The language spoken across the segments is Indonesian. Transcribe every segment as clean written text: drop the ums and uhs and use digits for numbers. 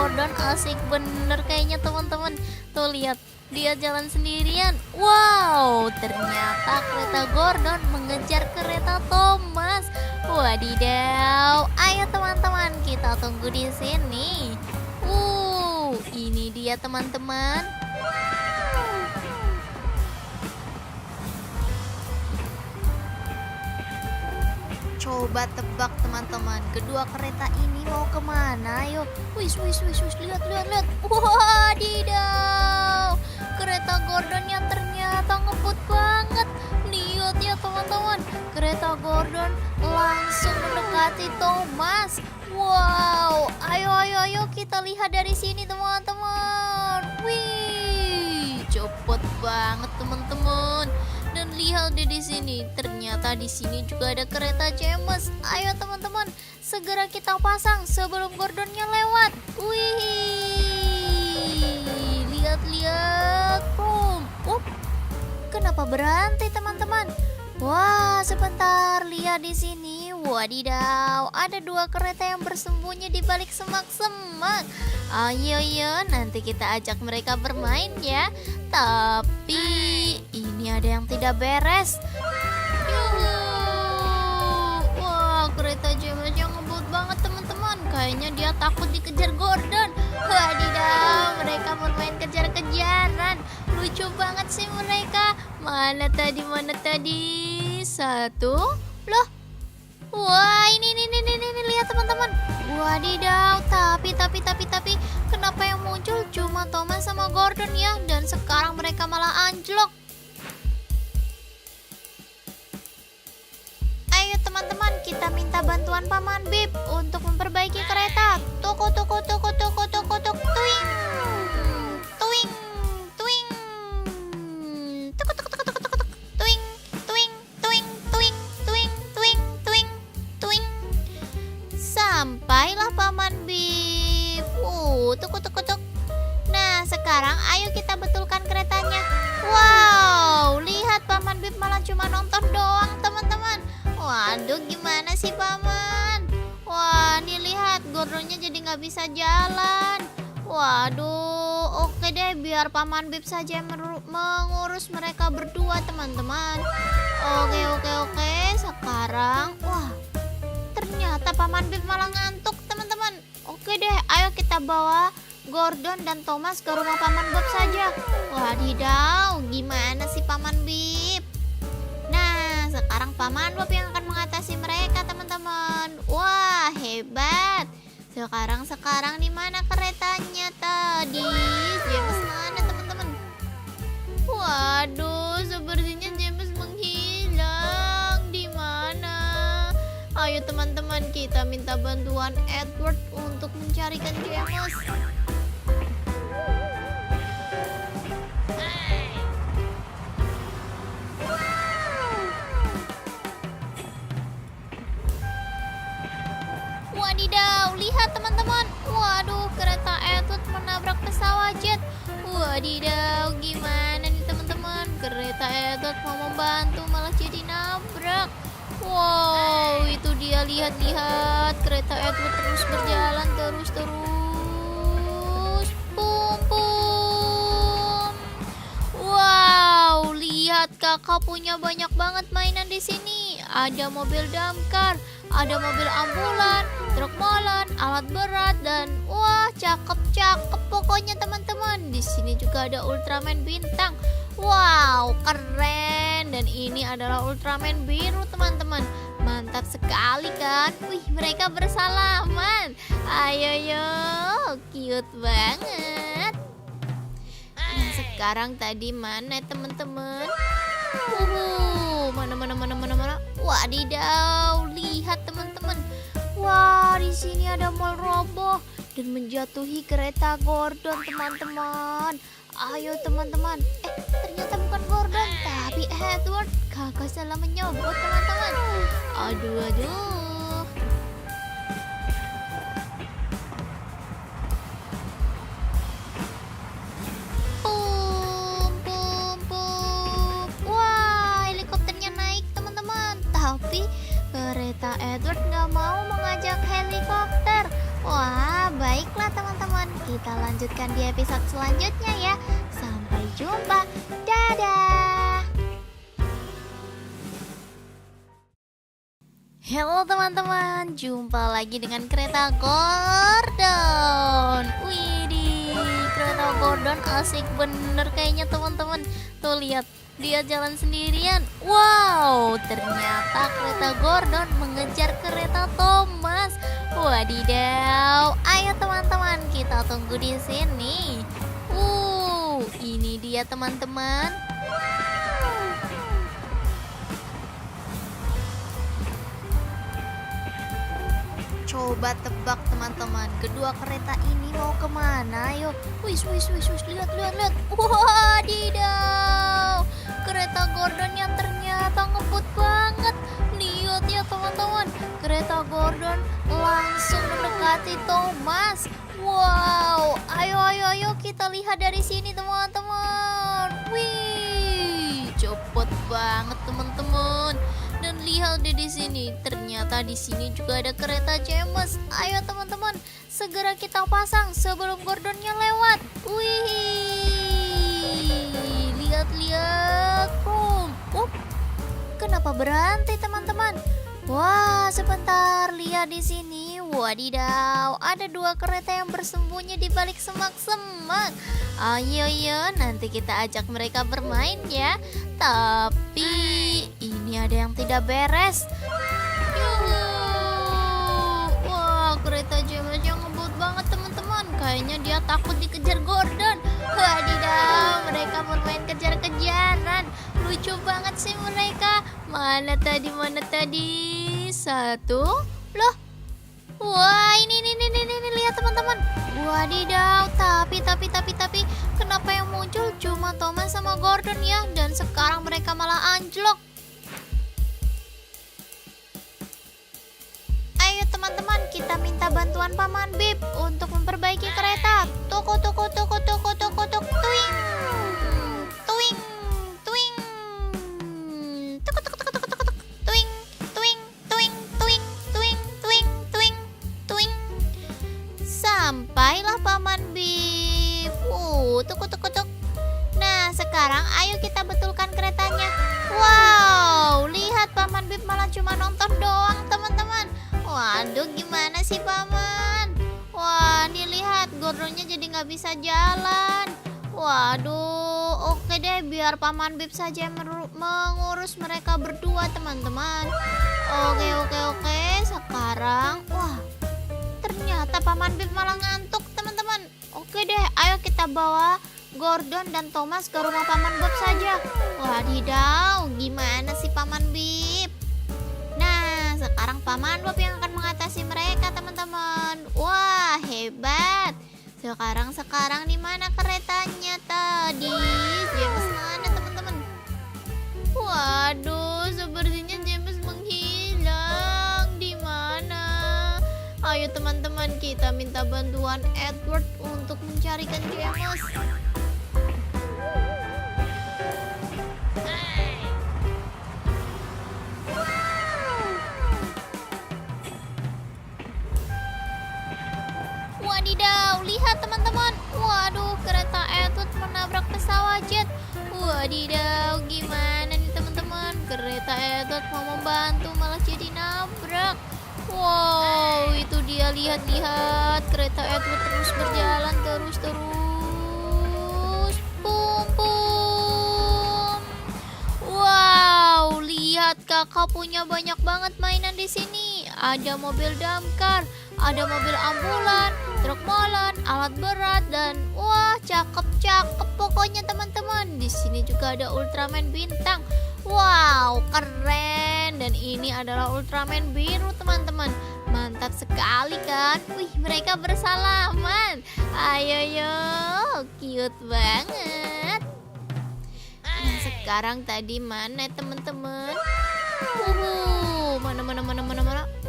Gordon asik bener kayaknya teman-teman. Tuh lihat, dia jalan sendirian. Wow, ternyata kereta Gordon mengejar kereta Thomas. Wadidaw, ayo teman-teman kita tunggu di sini. Ini dia teman-teman. Coba tebak teman-teman, kedua kereta ini mau kemana? Ayo, wis, lihat. Wadidaw, kereta Gordonnya ternyata ngebut banget. Lihat ya teman-teman, kereta Gordon langsung mendekati Thomas. Wow, ayo kita lihat dari sini teman-teman. Wih, cepet banget teman-teman. Dan lihat deh di sini, ternyata di sini juga ada kereta James. Ayo teman-teman, segera kita pasang sebelum Gordonnya lewat. Wih, lihat. Boom. Kenapa berhenti teman-teman? Wah, sebentar, lihat di sini. Wadidaw, ada dua kereta yang bersembunyi di balik semak-semak. Ayo, nanti kita ajak mereka bermain ya. Tapi ini ada yang tidak beres. Wah, kereta James yang ngebut banget teman-teman. Kayaknya dia takut dikejar Gordon. Wadidaw, mereka bermain kejar-kejaran. Lucu banget sih mereka. Mana tadi? Satu. Loh. Wah, ini lihat teman-teman. Wadidaw, tapi kenapa yang muncul cuma Thomas sama Gordon ya? Dan sekarang mereka malah anjlok. Ayo teman-teman, kita minta bantuan Paman Bip untuk memperbaiki kereta. Tuk. Tuing. Sampailah Paman Bip. Tuk. Nah, sekarang ayo kita betulkan keretanya. Wow, lihat Paman Bip malah cuma nonton doang teman-teman. Waduh, gimana sih Paman? Wah, nih lihat Gordonnya jadi nggak bisa jalan. Waduh, oke deh, biar Paman Bip saja yang mengurus mereka berdua teman-teman. Oke. Sekarang, wah, ternyata Paman Bip malah ngantuk teman-teman. Oke deh, ayo kita bawa Gordon dan Thomas ke rumah Paman Bob saja. Wadidaw, gimana sih Paman Bip? Nah, sekarang Paman Bob yang akan mengatasi mereka teman-teman. Wah, hebat. Sekarang di mana keretanya tadi? James mana teman-teman? Waduh, sepertinya James menghilang. Di mana? Ayo teman-teman, kita minta bantuan Edward untuk mencarikan James. Wadidaw, lihat teman-teman. Waduh, kereta Edward menabrak pesawat jet. Wadidaw, gimana nih teman-teman? Kereta Edward mau membantu malah jadi nabrak. Wow, itu dia, lihat. Kereta Edward terus berjalan terus. Pum. Wow, lihat kakak punya banyak banget mainan di sini. Ada mobil damkar, ada mobil ambulan, truk molen, alat berat, dan wah, cakep pokoknya teman-teman. Di sini juga ada Ultraman bintang. Wow, keren. Dan ini adalah Ultraman biru teman-teman. Mantap sekali kan? Wih, mereka bersalaman. Ayo, cute banget. Nah, sekarang tadi mana teman-teman? Mana? Wadidaw, lihat teman-teman. Wah, di sini ada mall roboh dan menjatuhi kereta Gordon teman-teman. Ayo teman-teman. Ternyata bukan Gordon, tapi Edward. Kakak salah menyobot teman-teman. Aduh. Pum. Wah, helikopternya naik teman-teman. Tapi kereta Edward nggak mau mengajak helikopter. Wah, Baiklah teman-teman, kita lanjutkan di episode selanjutnya ya. Sampai jumpa. Dadah. Halo teman-teman, jumpa lagi dengan kereta Gordon. Widih, kereta Gordon asik bener kayaknya teman-teman. Tuh lihat, dia jalan sendirian. Wow, ternyata kereta Gordon mengejar kereta Thomas. Wadidaw, ayo teman-teman, kita tunggu di sini. Ini dia teman-teman. Coba tebak teman-teman, kedua kereta ini mau kemana? Ayo, wis, lihat. Wadidaw, kereta Gordonnya ternyata ngebut banget. Lihat ya teman-teman, kereta Gordon langsung mendekati Thomas. Wow, ayo kita lihat dari sini teman-teman. Wih, cepet banget teman-teman. Dan lihat deh di sini, ternyata di sini juga ada kereta James. Ayo teman-teman, segera kita pasang sebelum Gordonnya lewat. Wih, lihat. Kenapa berhenti teman-teman? Wah, sebentar, lihat di sini. Wadidaw, ada dua kereta yang bersembunyi di balik semak-semak. Ayo, nanti kita ajak mereka bermain ya. Tapi ini ada yang tidak beres. Wah, kereta James yang ngebut banget teman-teman. Kayaknya dia takut dikejar Gordon. Wadidaw, mereka bermain kejar-kejaran. Lucu banget sih mereka. Mana tadi? Satu. Loh. Wah, ini lihat teman-teman. Wadidaw, tapi kenapa yang muncul cuma Thomas sama Gordon ya? Dan sekarang mereka malah anjlok. Ayo teman-teman, kita minta bantuan Paman Bip untuk memperbaiki kereta. Tuing. Sampailah Paman Bip. Tuk. Nah, sekarang ayo kita betulkan keretanya. Wow, lihat Paman Bip malah cuma nonton doang teman-teman. Waduh, gimana sih Paman? Wah, nih lihat Gordonnya jadi nggak bisa jalan. Waduh, oke deh, biar Paman Bip saja yang mengurus mereka berdua teman-teman. Oke. Sekarang, wah, ternyata Paman Bip malah ngantuk teman-teman. Oke deh, ayo kita bawa Gordon dan Thomas ke rumah Paman Bob saja. Wadidaw, gimana sih Paman Bip? Nah, sekarang Paman Bob yang akan mengatasi mereka teman-teman. Wah, hebat. Sekarang di mana keretanya tadi? James mana teman-teman? Waduh, sepertinya James menghilang. Di mana? Ayo teman-teman, kita minta bantuan Edward untuk mencarikan James. Wadidaw, lihat teman-teman. Waduh, kereta Edward menabrak pesawat jet. Wadidaw, gimana nih teman-teman? Kereta Edward mau membantu malah jadi nabrak. Wow, itu dia, lihat. Kereta Edward terus berjalan terus. Pum. Wow, lihat kakak punya banyak banget mainan di sini. Ada mobil damkar, ada mobil ambulan, truk molen, alat berat, dan wah, cakep pokoknya teman-teman. Di sini juga ada Ultraman bintang. Wow, keren. Dan ini adalah Ultraman biru teman-teman. Mantap sekali kan? Wih, mereka bersalaman. Ayo, cute banget. Nah, sekarang tadi mana teman-teman? Mana?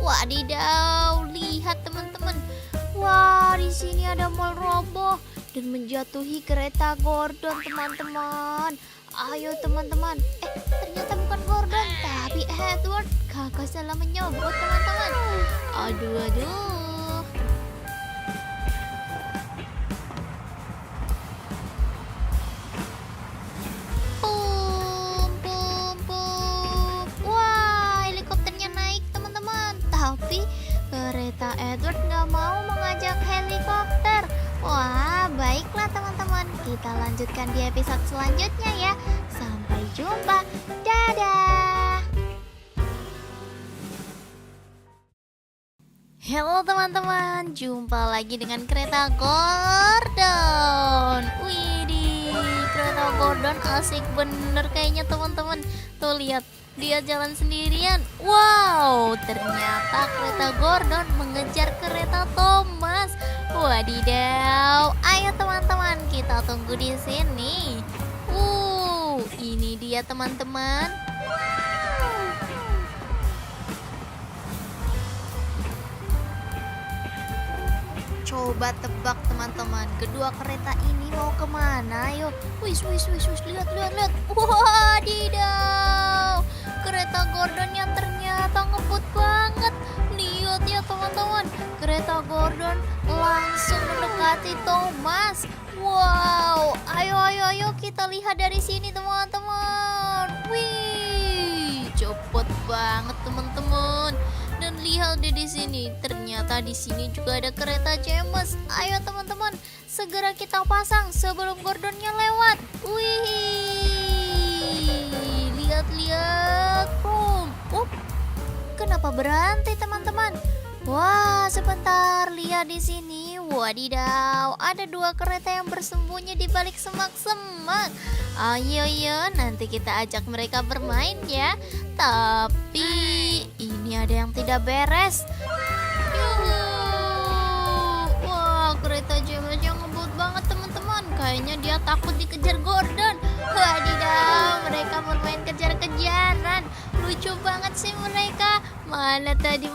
Wadidaw, lihat teman-teman. Wah, di sini ada mall roboh dan menjatuhi kereta Gordon teman-teman. Ayo teman-teman. Ternyata bukan Gordon, tapi Edward. Kakak salah menyebut teman-teman. Aduh. teman-teman. Kita lanjutkan di episode selanjutnya ya. Sampai jumpa. Dadah. Halo teman-teman, jumpa lagi dengan kereta Gordon. Widih, kereta Gordon asik bener kayaknya teman-teman. Tuh lihat, dia jalan sendirian. Wow, ternyata kereta Gordon mengejar kereta Thomas. Wadidaw, ayo teman-teman kita tunggu di sini. Ini dia teman-teman. Coba tebak teman-teman, kedua kereta ini mau kemana? Yuk, wis, lihat. Wadidaw, kereta Gordonnya ternyata ngebut banget. Lihat ya teman-teman, kereta Gordon langsung mendekati Thomas. Wow, ayo kita lihat dari sini teman-teman. Wih, cepet banget teman-teman. Dan lihat deh di sini, ternyata di sini juga ada kereta James. Ayo teman-teman, segera kita pasang sebelum Gordonnya lewat. Wih, lihat. Kenapa berhenti teman-teman? Wah, sebentar, lihat di sini. Wadidaw, ada dua kereta yang bersembunyi di balik semak-semak. Ayo, nanti kita ajak mereka bermain ya. Tapi ini ada yang tidak beres. Wah, kereta James yang ngebut banget teman-teman. Kayaknya dia takut dikejar Gordon. Wadidaw, mereka bermain kejar-kejaran. Lucu banget sih mereka. Mana tadi?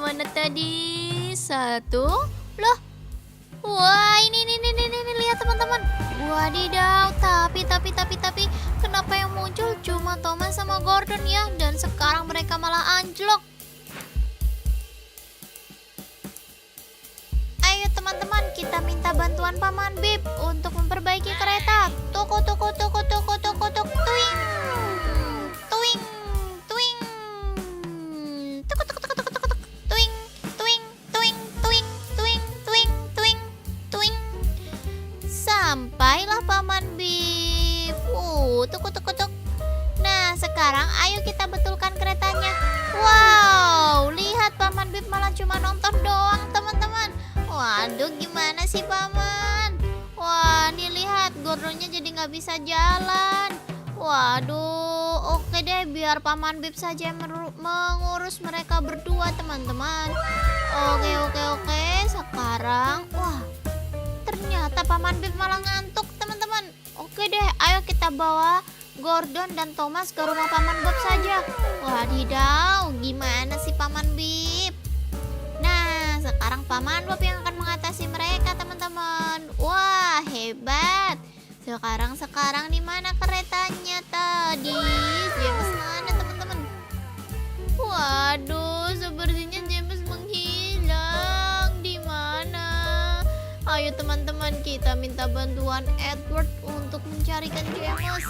Satu. Loh. Wah, ini lihat teman-teman. Wadidaw, tapi kenapa yang muncul cuma Thomas sama Gordon ya? Dan sekarang mereka malah anjlok. Ayo teman-teman, kita minta bantuan Paman Bip untuk memperbaiki kereta. Tuk. Tuing. Sampailah Paman Bip. Tuk. Nah, sekarang ayo kita betulkan keretanya. Wow, lihat Paman Bip malah cuma nonton doang teman-teman. Waduh, gimana sih Paman? Wah, nih lihat Gordonnya jadi nggak bisa jalan. Waduh, oke deh, biar Paman Bip saja yang mengurus mereka berdua teman-teman. Oke. Sekarang, wah, ternyata Paman Bip malah ngantuk teman-teman. Oke deh, ayo kita bawa Gordon dan Thomas ke rumah Paman Bob saja. Wadidaw, gimana sih Paman Bip? Nah, sekarang Paman Bob yang akan mengatasi mereka teman-teman. Wah, hebat. Sekarang di mana keretanya tadi? James mana teman-teman? Waduh, sepertinya James menghilang. Di mana? Ayo teman-teman, kita minta bantuan Edward untuk mencarikan James.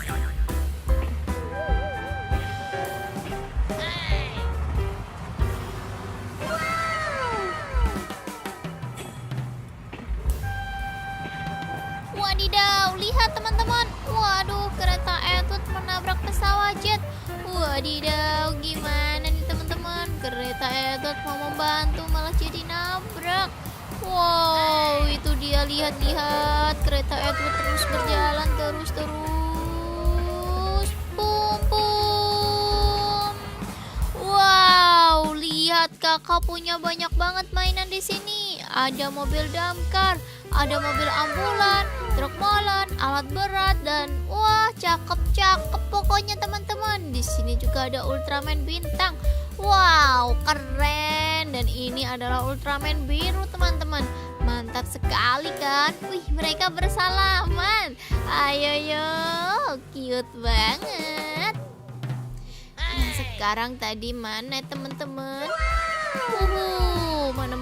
Wadidaw, lihat teman-teman. Waduh, kereta Edward menabrak pesawat jet. Wadidaw, gimana nih teman-teman? Kereta Edward mau membantu malah jadi nabrak. Wow, itu dia, lihat kereta Edward terus berjalan terus. Pum. Wow, lihat kakak punya banyak banget mainan di sini. Ada mobil damkar, ada mobil ambulan, truk molen, alat berat, dan wah, cakep pokoknya teman-teman. Di sini juga ada Ultraman bintang. Wow, keren. Dan ini adalah Ultraman biru teman-teman. Mantap sekali kan? Wih, mereka bersalaman. Ayo, cute banget. Nah, sekarang tadi mana teman-teman? Mana?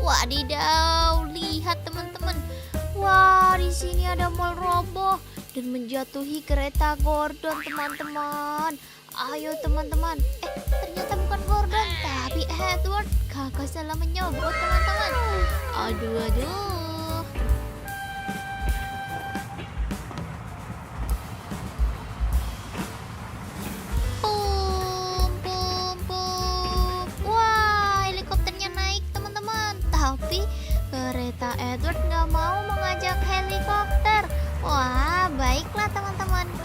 Wadidaw, lihat teman-teman. Wah, di sini ada mall roboh dan menjatuhi kereta Gordon teman-teman. Ayo teman-teman. Ternyata bukan Gordon, tapi Edward. Kakak salah menyebut teman-teman. Aduh.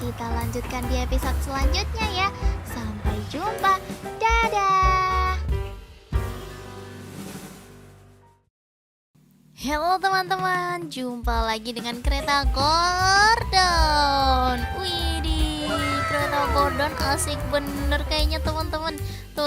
kita lanjutkan di episode selanjutnya ya. Sampai jumpa. Dadah. Halo teman-teman, jumpa lagi dengan kereta Gordon. Widih, kereta Gordon asik bener kayaknya teman-teman. Tuh